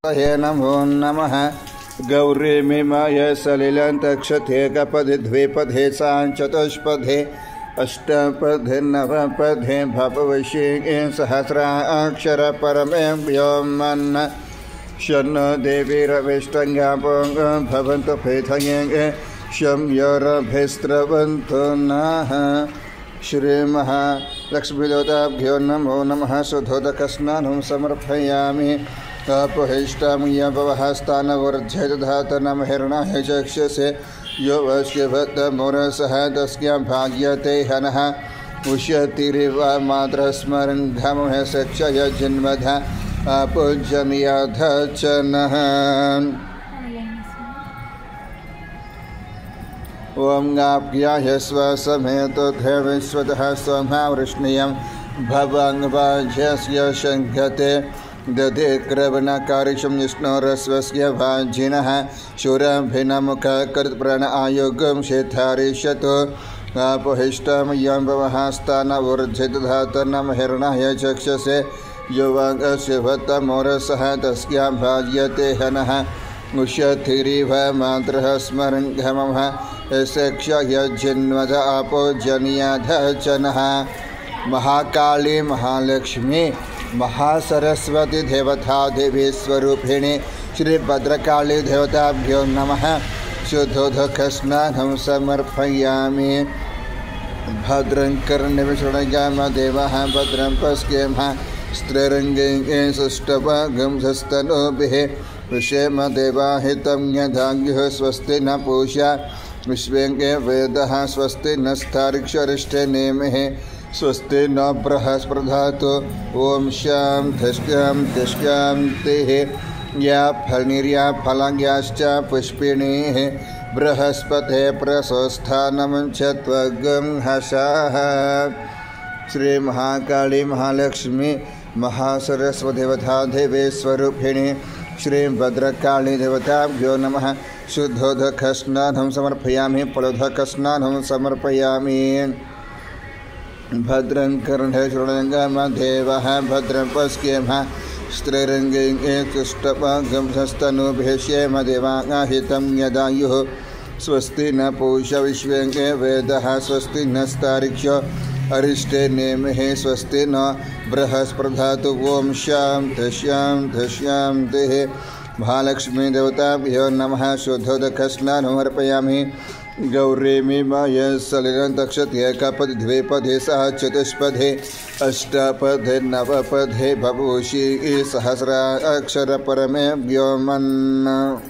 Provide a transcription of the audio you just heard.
नमो नमः। गौरी मीमाय सलिलन्तक्षते कपदे द्विपदे साञ्चतुष्पदे अष्टपदे नवपदे भववशे सहस्राक्षर परमे व्योमन् शन्न देवीरविष्टङ्गापं भवन्तु पृथये शम्यरभिस्रवन्तु नः। श्री महालक्ष्मीदेवताभ्यो नमो नमः। शुद्धोदकस्नानं समर्पयामि। अपहिष्टमियभवहस्तानवर्ध्यदधातनमहिर्णाय चक्षसे यो वश्यभद्रमुरसः तस्यां भाग्यते हनः उष्यतिरिव मातरस्मरङ्घमः सक्षय जन्मध अपूज्यमियाध च नः। ॐ गाभ्याय स्वसमेतो धैर्यश्वतः स्वमावृष्णीयं भवङ्गवाज्यस्य शङ्घते दधे क्रवणकारिशं विष्णोरस्वस्य भाजिनः शूरभिनमुखकृत्प्रण आयोगं शेथारिष्यतो अपहिष्टं यं भवहस्तानवर्ध्यदधातनमहिर्णाय चक्षसे युवकस्य भक्तमोरसः तस्यां भाज्यते हनः उष्यतिरिव मातरः स्मरङ्घमः सक्षयजिन्वद अपूज्यमियाध च नः। महाकाली महालक्ष्मी महासरस्वती देवता देवी स्वरूपिणी श्री भद्रकाली देवताभ्यो नमः। शुद्धोदकस्नानं समर्पयामि। भद्रं कर्णेभिः देवः भद्रं पश्येमः स्त्रीरङ्गे सुष्ठुवगं हस्तनूभिः विषेम देवाहितं यदायुः स्वस्ति न पूषा विश्वेङ्गे वेदः स्वस्ति नस्तारिक्षरिष्ठे नेमिः स्वस्ति न बृहस्पतिर्दधातु। ओम शान्तिः या फलनिर्या फलाङ्ग्याश्च पुष्पिणीः बृहस्पते प्रसोस्थानं च त्वगं हसः। श्री महाकाली महालक्ष्मी महासरस्वती देवता देवी स्वरूपिणी श्री भद्रकाली देवताभ्यो नमः। शुद्धोदकस्नानं समर्पयामि। फलोदकस्नानं समर्पयामि। भद्रं कर्णेभिर्देवः भद्रं पश्येमः स्त्रीरङ्गे तुष्टुवगं हस्तनूभिः देवाहितं यदायुः स्वस्ति न पूषा विश्वेङ्गे वेदः स्वस्ति नस्तारिक्ष अरिष्टे नेमिः स्वस्ति न बृहस्पतिर्दधातु। ओम शान्तिः महालक्ष्मी देवताभ्यो नमः। शुद्धोदकस्नानं समर्पयामि। गौरी मीमाय सलिलन्तक्षते कपदे द्विपदे चतुष्पदे अष्टपदे नवपदे भवुषि सहस्राक्षर परमे व्योमन्।